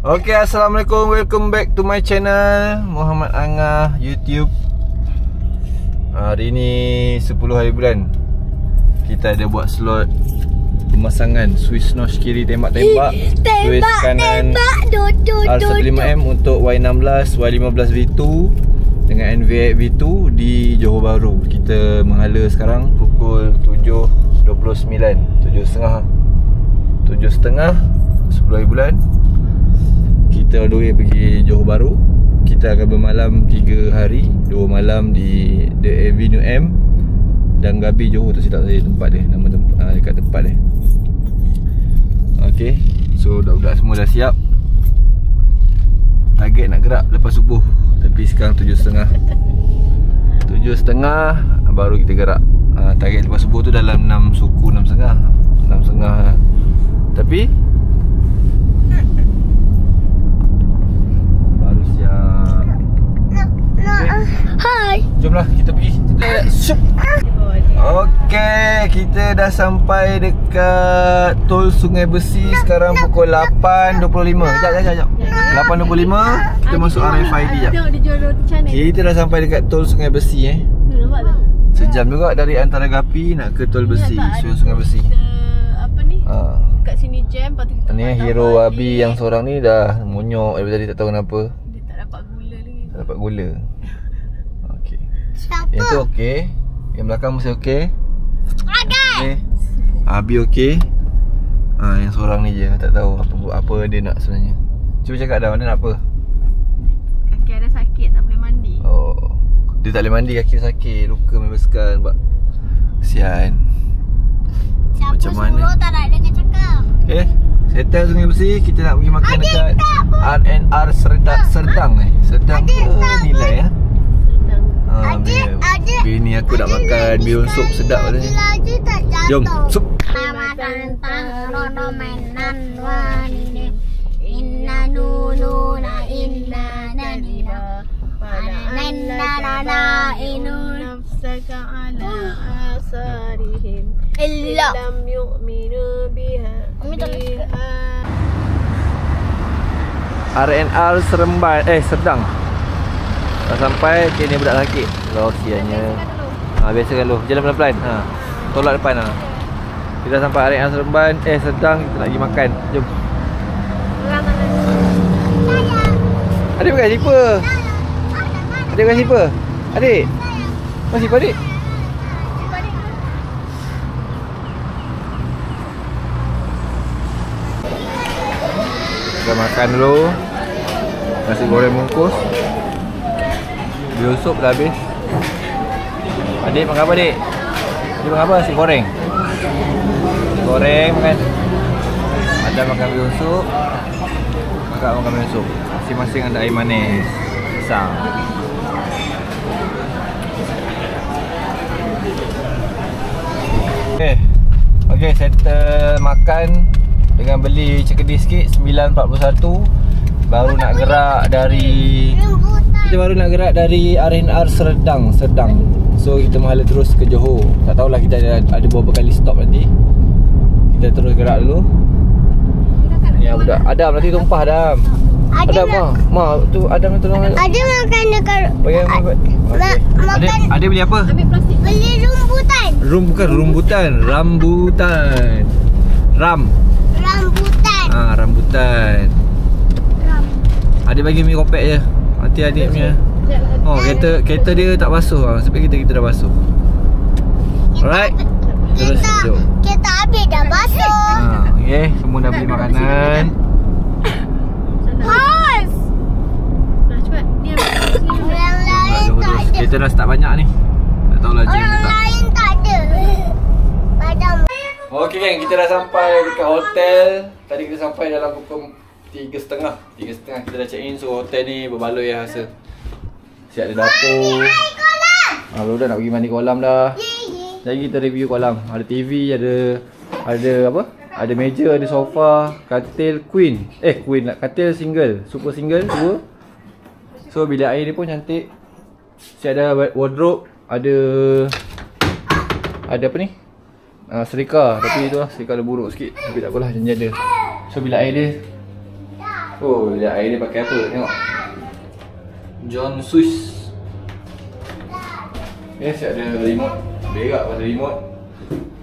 Okay, Assalamualaikum. Welcome back to my channel Muhammad Angah YouTube. Hari ni 10 hari bulan. Kita ada buat slot pemasangan Swiss notch kiri tembak-tembak, Swiss kanan R15M untuk Y16, Y15 V2 dengan NV8 V2 di Johor Bahru. Kita menghala sekarang pukul 7.29, 7.30 10 hari bulan. Kita on the way pergi Johor Bahru. Kita akan bermalam 3 hari, 2 malam di The Avenue M dan Gabi Johor tu, silap saya tempat dia, nama tempat, dekat tempat dia. Okay, so budak-budak semua dah siap. Target nak gerak lepas subuh, tapi sekarang 7.30 baru kita gerak. Target lepas subuh tu dalam 6 suku, 6.30. Tapi baru siap. Okay. Hai. Jomlah kita pergi. Okey, kita dah sampai dekat Tol Sungai Besi sekarang pukul 8.25. Sekejap. 8.25 kita masuk RFID jap. Kita dah sampai dekat Tol Sungai Besi Nampak tak? Sejam juga dari antara Gapi nak ke Tol Besi, Sungai Besi. Apa ni? Kat sini jam, lepas tu kita Ni hero Abi yang seorang ni dah monyok daripada tadi, tak tahu kenapa. Dia tak dapat gula lagi. Tak dapat gula. Okey. Siapa? Yang tu okey. Yang belakang mesti okey. Okay. Abi okey. Yang seorang ni je tak tahu apa dia nak sebenarnya. Cuba cakap dah, mana nak apa? Kaki ada sakit, tak boleh mandi. Oh, dia tak boleh mandi, kaki dia sakit, luka membesarkan. Kesian. Siapa Macam mana? suruh tak nak dengar cakap? Okay, settle Sungai Besi. Kita nak pergi makan dekat R&R Serdang. Serdang ke nilai ya? Bini aku nak makan bihun sup sedap katanya. Jom, sup. R&R Seremban, Serdang. Dah sampai, okay, ni budak sakit. Kesiannya. Biasakan dulu, jalan pelan-pelan. Tolak depan. Kita dah sampai R&R Seremban, Serdang. Kita nak pergi makan. Jom. Adik pakai slipper. Adik pakai slipper. Adik. Mana slipper adik? Kita makan dulu. Nasi goreng bungkus. Bihun sup dah habis. Adik makan apa adik? Adik makan apa? Nasi goreng. Nasi goreng makan. Ada makan bihun sup. Kakak makan bihun sup. Masing-masing ada air manis pisang. Okay, settle makan dengan beli cekedi sikit 9.41. Baru nak gerak dari R&R Serdang. So kita menghala terus ke Johor. Tak tahulah kita ada berapa kali stop nanti. Kita terus gerak dulu. Ya budak Adam nanti tumpah Adam. Adam tu Adam tu tolong. Ada makan dekat Makan. Ada beli apa? Ambil plastik. Beli rambutan. Bukan rambutan. Rambutan. Adik bagi mi kopek je. Nanti adik punya. Kereta dia tak basuh. Sebab kita dah basuh. Alright. Terus jom. Kita habis dah basuh. Okay, semua dah beli makanan. Hos. Nah, cepat. Dia Orang lain tak ada. Kita dah start banyak ni. Tak tahulah jam Orang tak. lain tak ada. Padam. Okay geng, kita dah sampai dekat hotel. Tadi kita sampai dalam pukul 3.30. Kita dah check in. So hotel ni berbaloi lah rasa. Siap ada dapur. Baru dah nak pergi mandi kolam dah. Jadi kita review kolam. Ada TV, ada apa? Ada meja, ada sofa, katil queen. Queen lah, katil single, super single 2. So bilik air dia pun cantik. Siap ada wardrobe, ada apa ni? Serika, tapi tu lah serika dia buruk sikit. Tapi tak apalah, janji ada. So bilik air dia Oh, lihat air dia pakai apa? Tengok. John Swiss. Yes, ada remote. Berak pasal remote.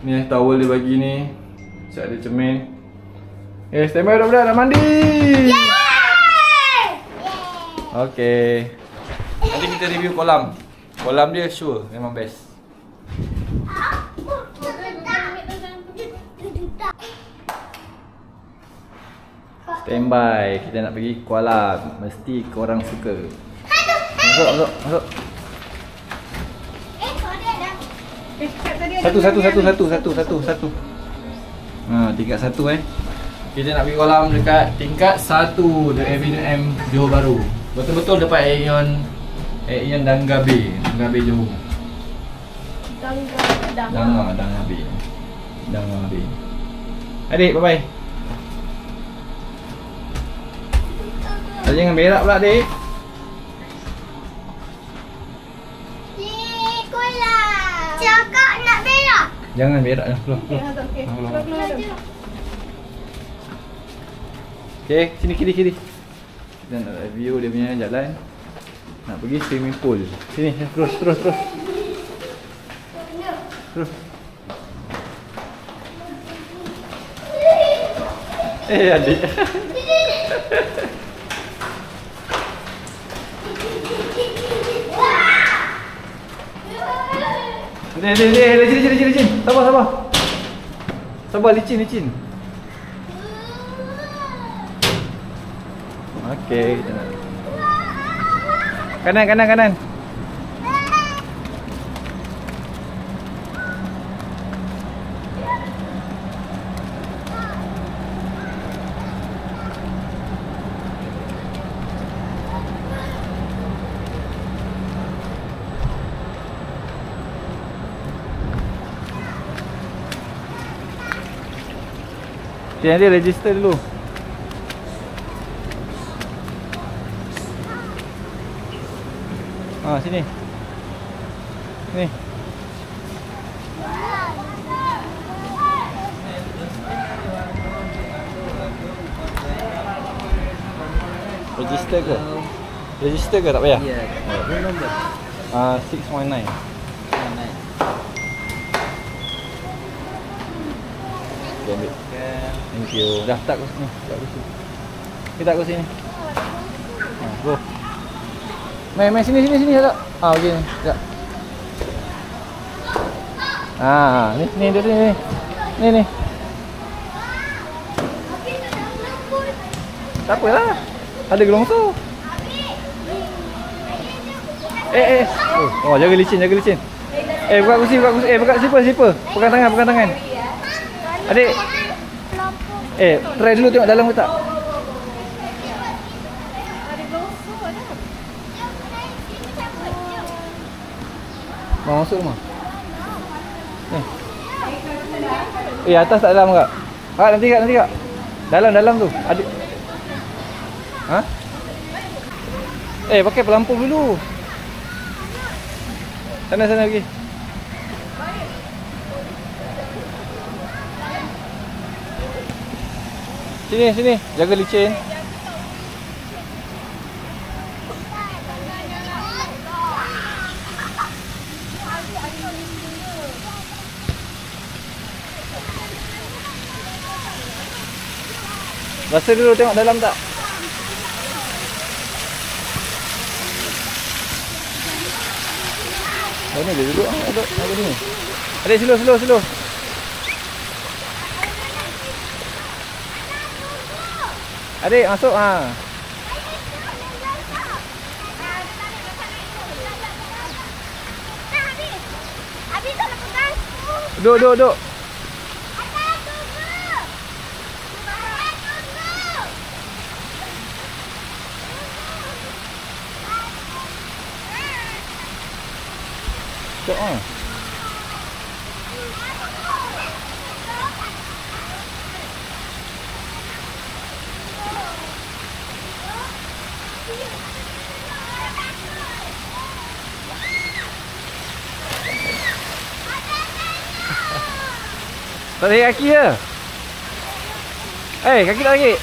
Ni towel dia bagi ni. Siap ada cermin. Yes, standby budak-budak nak mandi. Okay. Nanti kita review kolam. Kolam dia sure memang best. Standby, kita nak pergi kolam. Mesti korang suka. Masuk. Satu. Tingkat 1 Kita nak pergi kolam dekat tingkat 1 The Avenue M Johor Bahru. Betul-betul dekat Aeon Dangga Bay. Dangga Bay Johor. Dangga Bay. Adik, bye-bye. Jangan berak pula, adik. Cakap nak berak. Jangan berak dah. Keluar. Okay, sini kiri. Kita nak review dia punya jalan. Nak pergi swimming pool. Sini, terus. Adik. Licin. Sabar, licin. Okey, kita nak. Kanan. Nanti register dulu. Sini. Ni. Register ke tak payah? Ya. Room number 619. Okay, ambil. Thank you. Dah tak ke sini. Kita ke sini. Go. Main sini tak? Okey ni. Sekejap. Ni dia ni. Ni. Tak apalah. Ada gelongsor. Jaga licin. Buka kursi. Buka slipper. Pegang tangan. Adik. Try dulu tengok dalam ke tak? Mau masuk rumah? Atas tak dalam kak? Nanti kak. Dalam tu. Adik. Pakai pelampung dulu. Sana pergi. Sini. Jaga licin. Rasa dulu tengok dalam tak? Mana dia duduk? Duduk sini. Adik slow. Adik masuk Habis kalau pegang. Duduk. Tarik kaki je. Kaki tak tarik.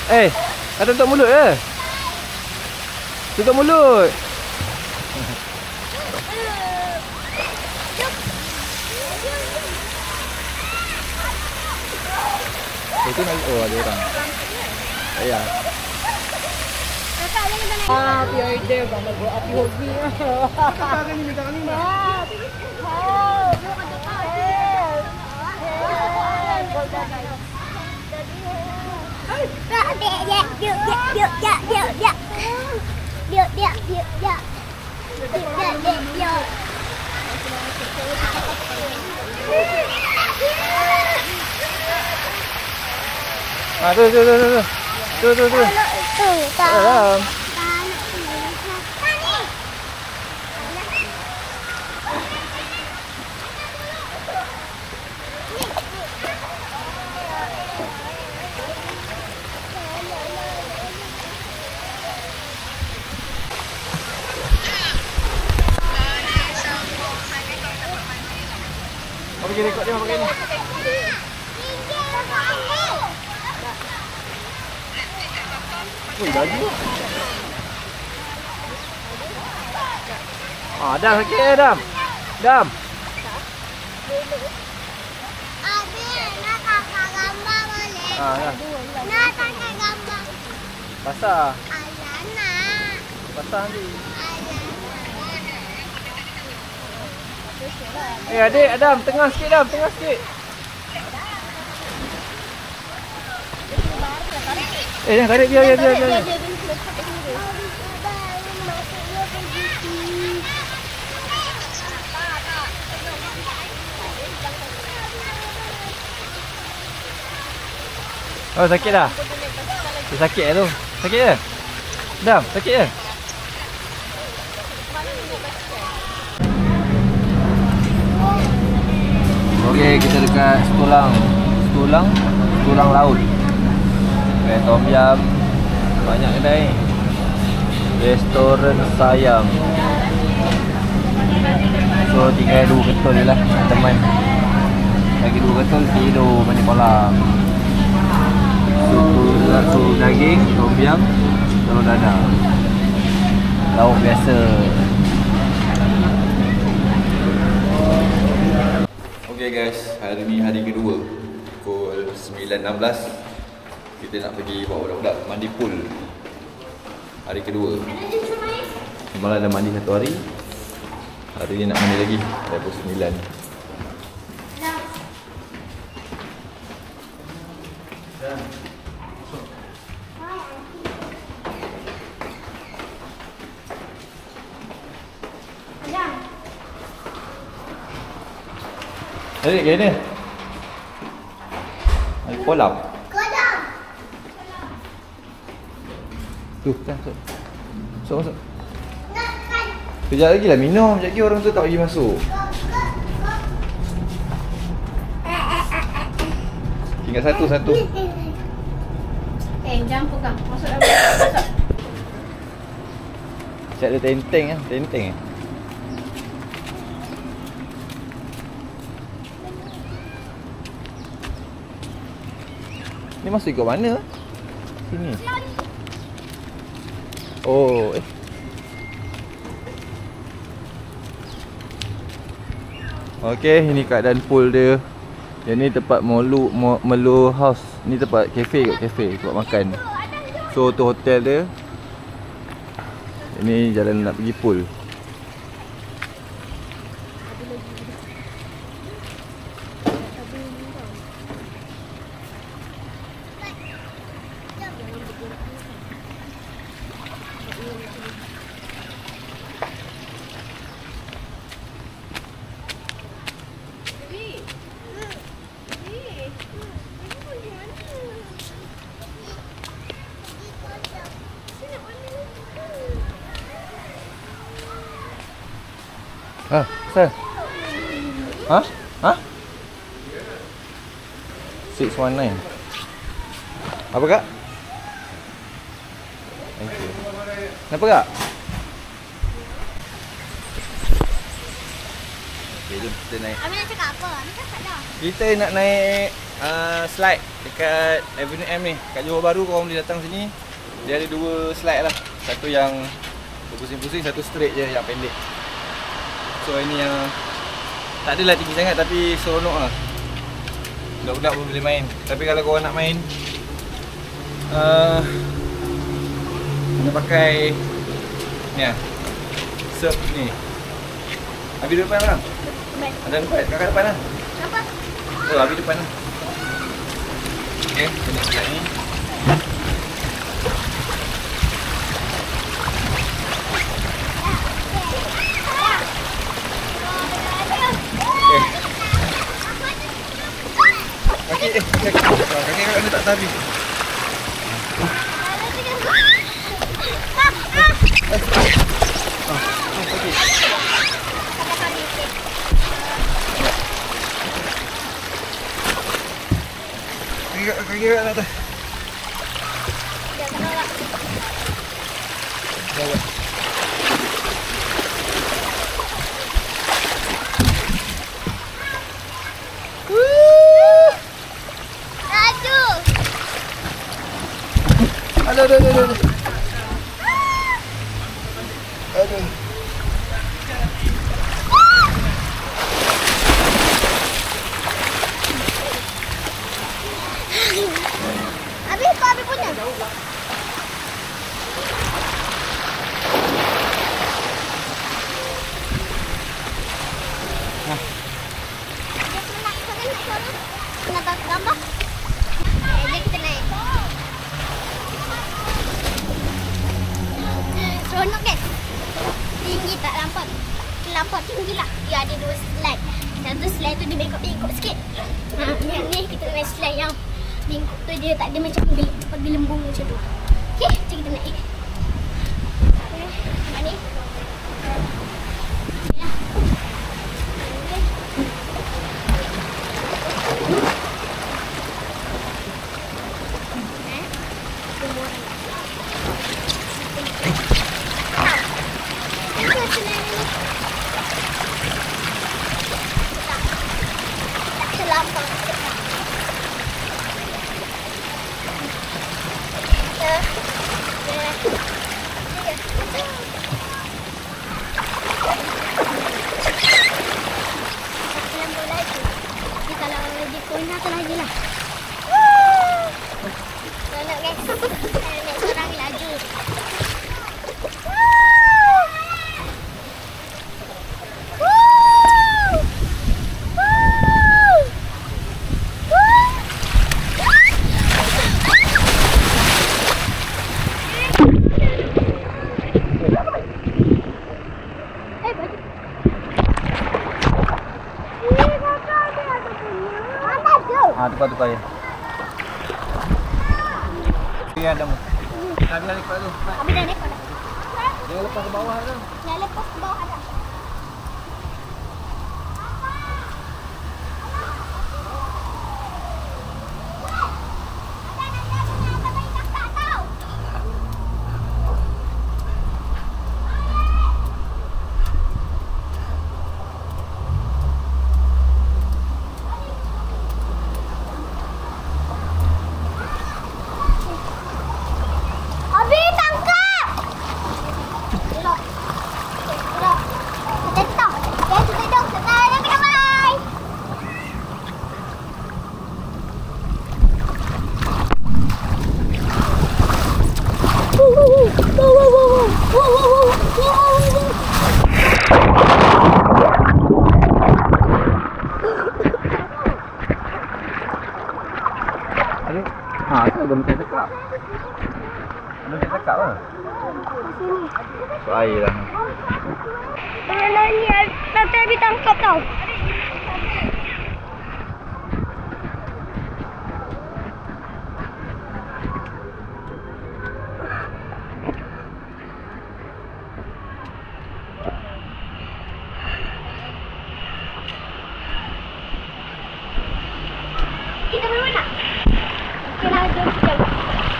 Ada tutup mulut ke? Tutup mulut. Itu nak ada orang. Ya. Biar dia bang buat api hobi. Sekarang ni minta ni. Tu. Dalam. Apa gini rekod dia pakai ni? Wih, laju. Dam sakit Dam. Dam. Abi, nak kakak gambar boleh? Ya. Nak kakak gambar. Pasar. Alana. Pasar nanti. Adik, Adam, tengah sikit Dam, tengah sikit. Jangan tarik, biar. Oh, sakit dah? Dia sakit tu. Sakit ke? Dam, sakit ke? Okey, kita dekat Tulang laut. Kedai tom yum. Banyak kedai. Restoran sayang. So tinggal 2 ketul je lah teman. Lagi 2 ketul tidur mandi kolam. Sup daging, tom yum, telur dadah. Lauk biasa. Okay guys, hari ni hari kedua. Pukul 9.16. Kita nak pergi bawa budak-budak mandi pool. Hari kedua. Semalam dah mandi 1 hari. Hari ni nak mandi lagi. Dah pukul 9. Adik, ke mana? Adik kolam. Tu, masuk. Masuk. Sekejap lagi lah minum. Sekejap lagi orang tu tak bagi masuk. Tinggal satu. Jangan pegang. Masuk dalam. Masuk. Cak ada tenteng lah. Tenteng. Ni masuk ikut mana? Sini. Oh, Okey, ini keadaan pool dia. Yang ni tempat Melu House. Ni tempat kafe tempat makan. So tu hotel dia. Ini jalan nak pergi pool. Sir. Hah? 619. Apa kak? Thank you. Kenapa kak? Okay, jom kita naik. Abi nak cakap apa? Nak cakap dah. Kita nak naik slide. Dekat Avenue M ni, kat Johor Bahru korang boleh datang sini. Dia ada 2 slide lah. Satu yang berpusing-pusing, satu straight je yang pendek. So ini yang tak adalah tinggi sangat tapi seronok lah. Budak-budak pun boleh main. Tapi kalau korang nak main kena pakai ni lah, surf ni. Abi duduk depan lah. Ada tempat, kakak depan lah. Apa? Oh, Abi depan lah. Okay, kena slide ni. Kaki kakak ni tak tabi. Kaki kakak nak atas. Jawab. Aduh. Abi punya. Nak gambar? Jom kita naik. Seronok kan? Tinggi tak lambat. Lambat tinggi lah. Dia ada 2 slide. Satu slide tu dia bengkok-bengkok sikit. Yang ni kita naik slide yang bengkok tu dia tak ada macam gelembung macam tu. Okey, jom kita naik. Nampak ni. Tukar ya. Iya, ada mu. Abi dah lepas tu. Abi dah lepas dah. Dia lepas ke bawah tu. Dia lepas ke bawah dah. Belum saya cakap. Lah. So air lah. Kalau ni tak Abi tangkap tau. Kita berdua nak? Okey lah, jom.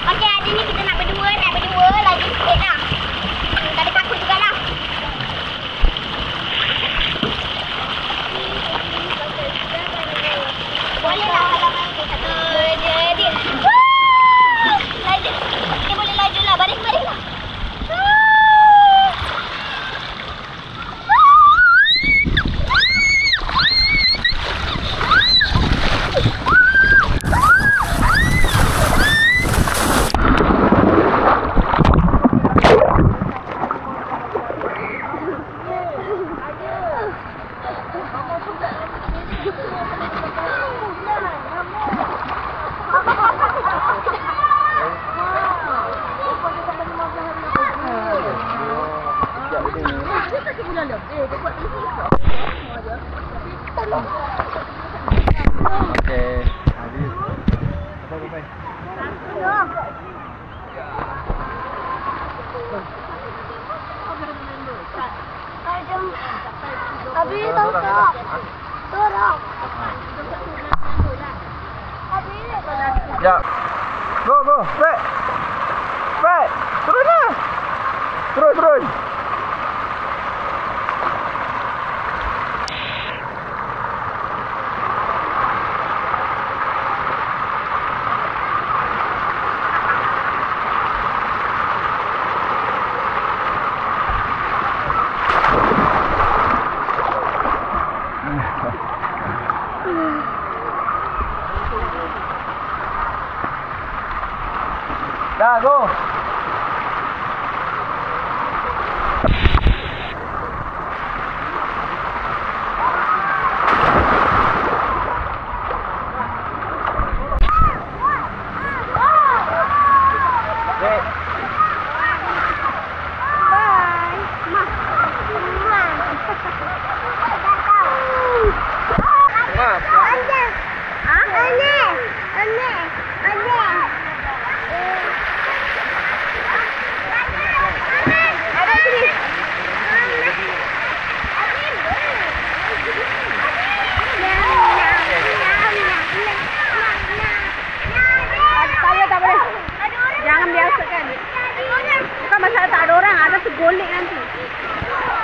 Okey, hari ni kita nak berdua lagi sikit lah. Tak ada takut jugalah. Okey. Habis. Bye. Habis tolong. Tolong. Ya. Go. Back. Turun lah. Turun. Dah, go.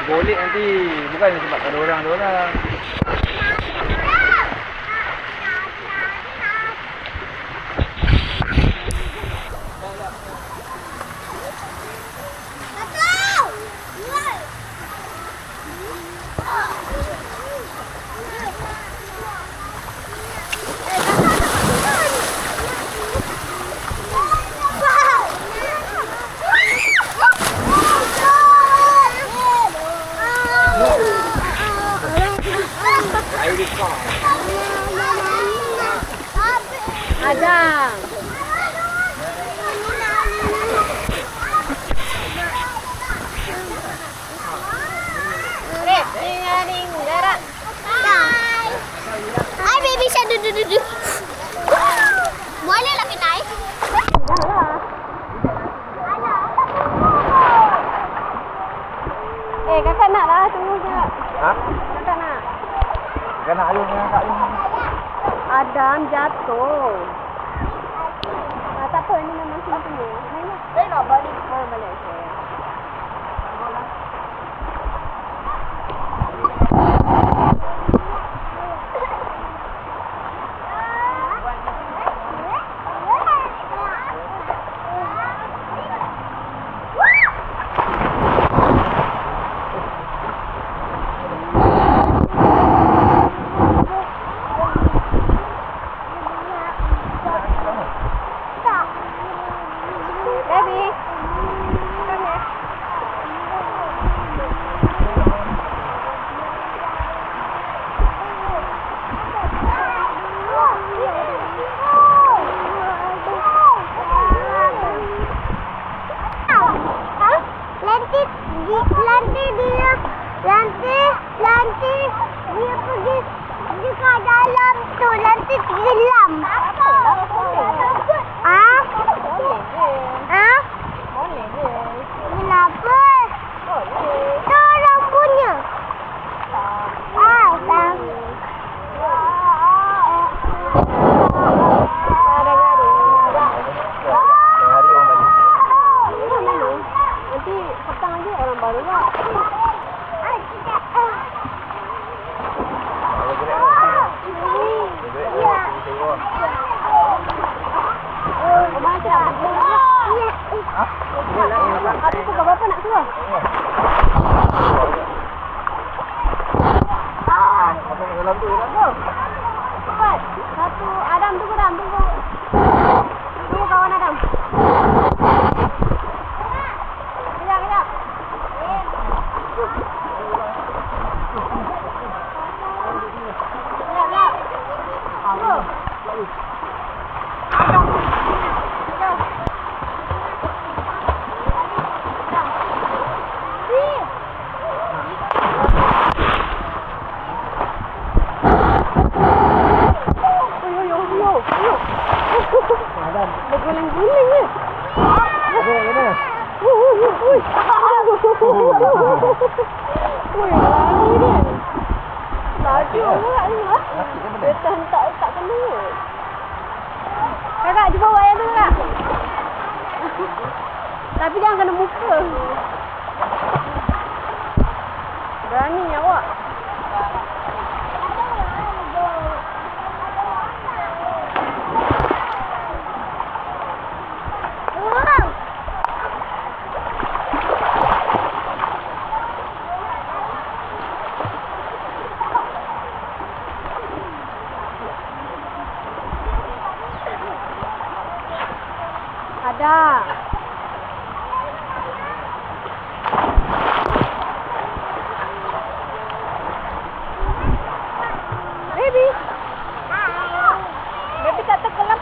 Golek nanti. Bukan sebab tak ada orang. Ada. Hai baby shark, duduk. Boleh lah kita naik. Kakak nak lah, tunggu sekejap. Ha? Kakak nak. Kakak nak ayun dengan Kak Ayun. Adam jatuh. Tak apa, ini memang sini punya. Saya nak balik. Balik. Nanti dia pergi dekat dalam tu, nanti tenggelam. Boleh je. Kenapa? Tu orang punya. Nanti petang lagi orang baru lah. lari dia. Laju pula ni lah. Dia tak kena. Kakak, cuba buat yang tu kak. Tapi jangan kena muka. Berani awak. Ada. Baby. Baby tak terkelap.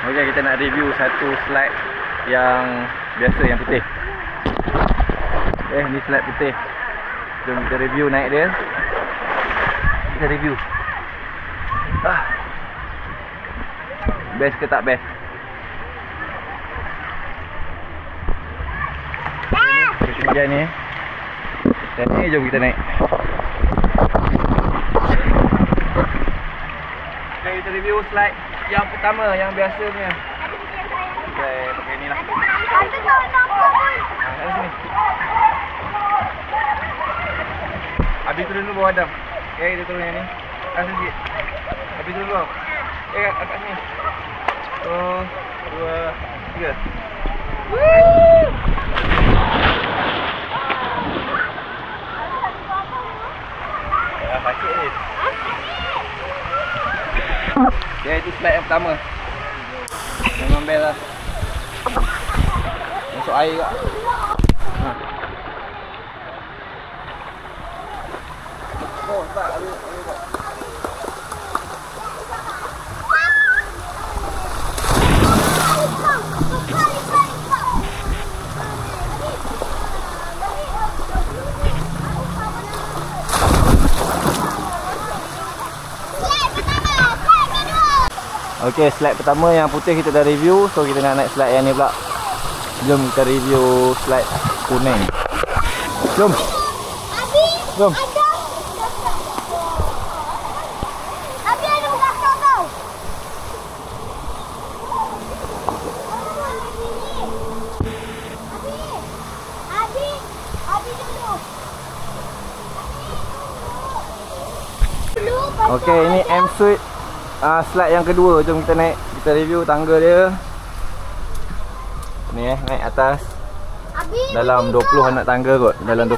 Okey, kita nak review satu slide yang biasa, yang putih. Ni slide putih. Jom kita review naik dia. Kita review. Best ke tak best? Ketinggian ni. Dan ni jom kita naik. Okay, kita review slide yang pertama, yang biasa punya. Okay, pakai ni lah. Ada kawan nampak pun. Kat sini. Habis turun dulu bawah Adam. Okay, kita turun yang ni. Kasih sikit. Habis turun dulu. Okay, kat sini. 1, 2, 3. Dah sakit ni. Okay, itu slide yang pertama. Memang best lah. Masuk air kat. Oh, tak. Aduh. Okey, slide pertama yang putih kita dah review. So kita nak naik slide yang ni pula. Jom kita review slide kuning. Jom. Jom. Abi ada buka kau. Abi dulu. Okey, ini M-Suite slide yang kedua. Jom kita naik. Kita review tangga dia. Ni naik atas. Abi Dalam 20 anak tangga kot. Dalam 20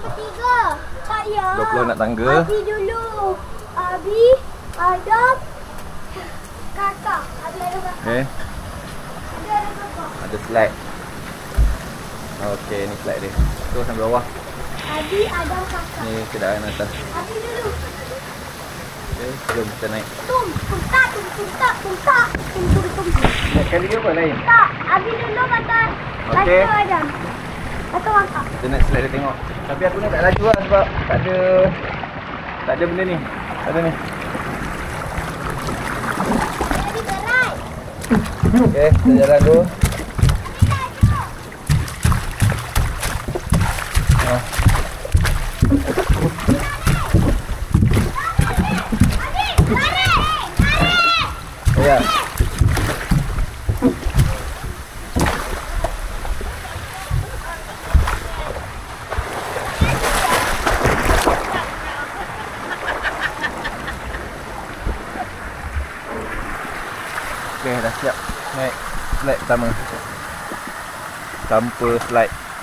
tak ya. 20 anak tangga. Abi dulu. Abi, Adam, kakak. Abi ada kakak. Okey, Abi ada kakak. ada slide. Okey, ni slide dia. Tu sampai bawah. Abi, Adam, kakak. Ni keadaan atas. Abi dulu. Okey, jom kita naik. Tum. Naik kali ke apa lain? Tak, Abi dulu kata. Okey. Kata Adam. Kata kakak. Kita naik slide dia tengok. Tapi aku ni tak laju lah sebab tak ada benda ni. Tak ada ni. Abi berat. Okey, kita jalan dulu. Ya. Okey, dah siap naik slide pertama. Tanpa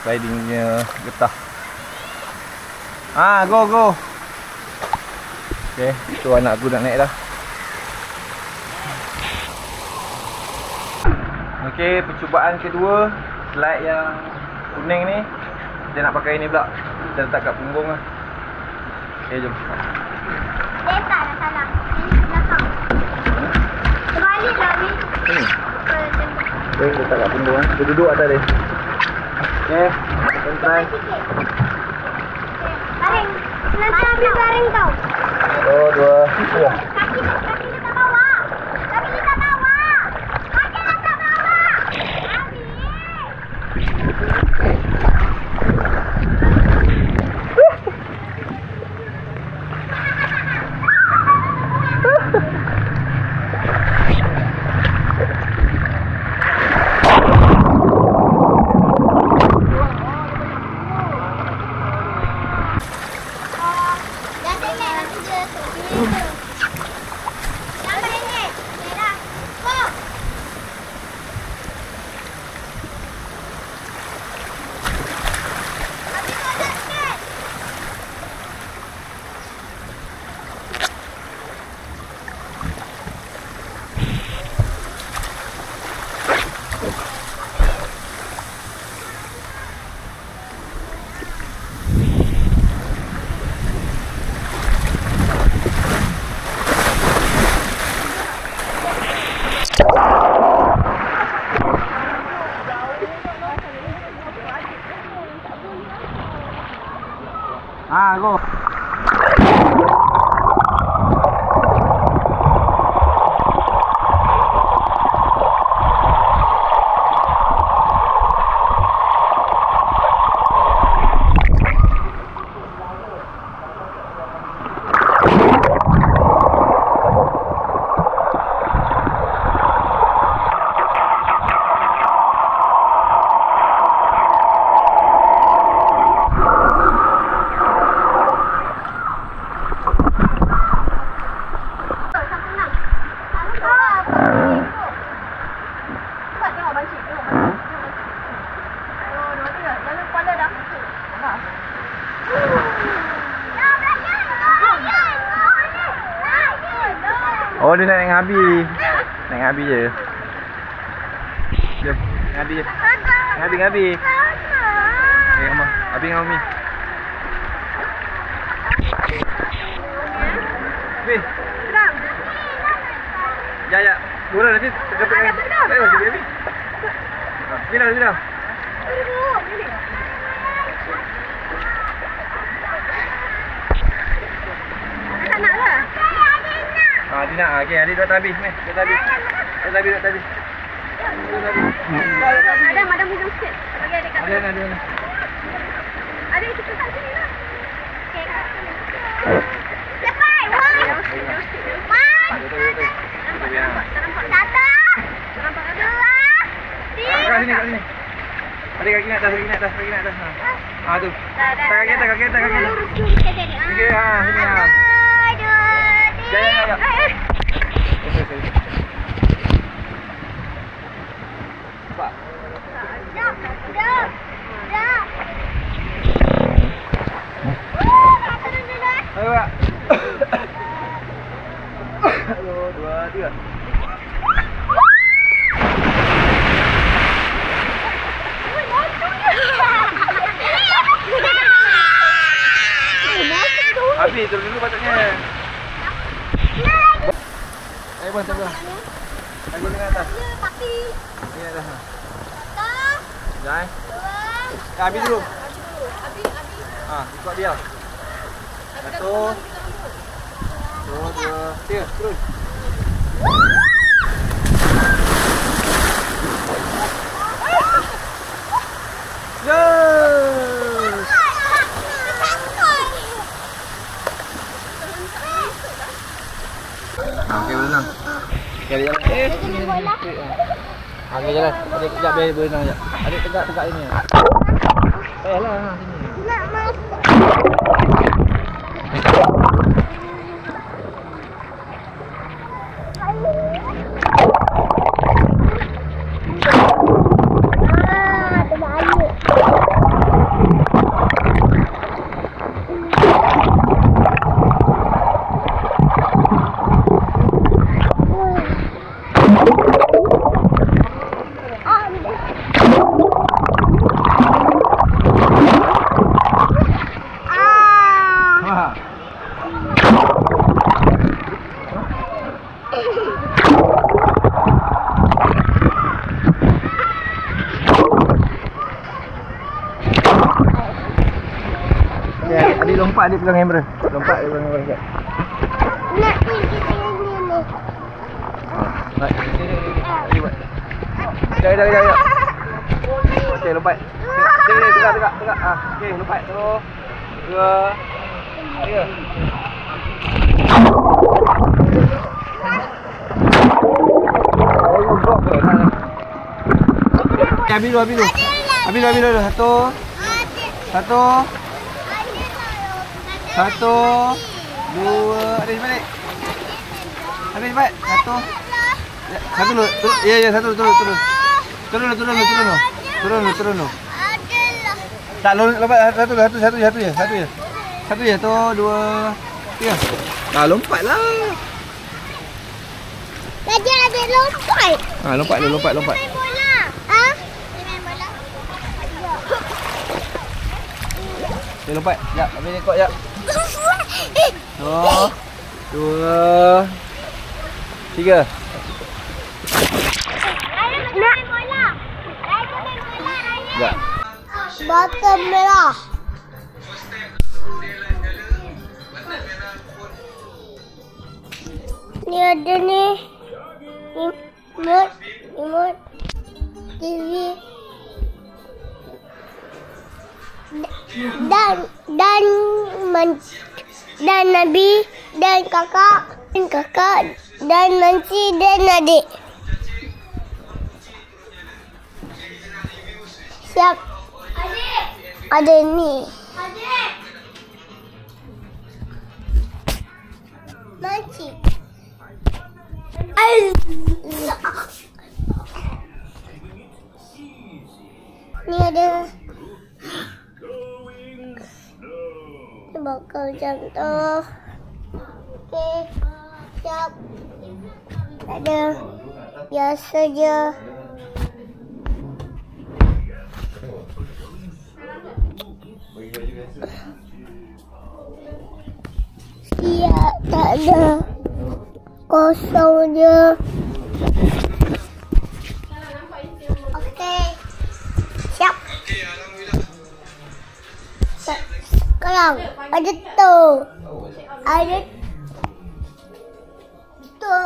slidingnya getah. Go. Okey, tu anak aku nak naik dah. Okey, percubaan kedua, slide yang kuning ni. Kita nak pakai ni pula. Kita letak kat punggung lah. Okey, jom. Dia tak dah salah. Ini belakang. Terbalik lah ni. Sini. Okey, kita letak kat punggung lah. Kita duduk atas dia. Okey, kita try. Baring. Nanti Abi baring tau. 1, 2, 3. Kaki letak bawah. Kaki letak bawah. Kaki letak bawah. Go. Oh, dia nak naik dengan Abi. Naik dengan Abi je. Jom, dengan Abi je. Dengan Abi. Okay, Mama. Abi dengan Umi. Abi. Ya. Bola nanti terkepit lagi. Ayo, Abi. Bila. Dia nak. Okey, adik duduk tabis ni. Duduk tabis. Madam minum sikit. Bagi adik kat sini. Ada. Adik kita kat sini lah. Okey, kat sini. Cepat. Kat sini. Adik kaki nak atas. Tu. Kaki atas. Okey, sini. Ya. Pak. Dah. Ayo, Pak. 1, 2, 3. Habis dulu patutnya. Bang, tengok. Aku dengan atas. Ya, tapi. Ni atas. Dah. Jai. 2. Habis dulu. Abi. Ikut dia. 1. 2, 3, terus. Yes. Okey, berenang. Okey, jalan. Okey, jalan. Adik kejap biar berenang sekejap. Adik tegak ini. Payahlah sini. Nak masuk. Adik lompat, adik pegang kamera. Lompat, adik pegang kamera sekejap. Nak pergi sini ni. Baik, adik buat. Sekejap. Okey, lompat. Tegak. Okey, lompat. 1, 2, 3. Habis dulu. 1, 2, adik balik. Habis cepat. 1 dulu. Ya, 1 turun. Turun. Tak lompat satu je. 1, 2, 3. Lompatlah. Tadi ada lompat. Lompat. Main bola. Okay, lompat. Sekejap, ambil rekod sekejap. 2 3. Sekejap. Botol merah. Ni ada ni. Remote. TV. Dan Nabi dan kakak dan Nancy dan adik. Siap. Ada ni. Nancy. Ni ada. Bakal macam tu. Okey. Siap. Ada. Biasa je. Siap. Tak ada. Kosong je. Okey. Siap. Sekarang ada tu. Ada tu.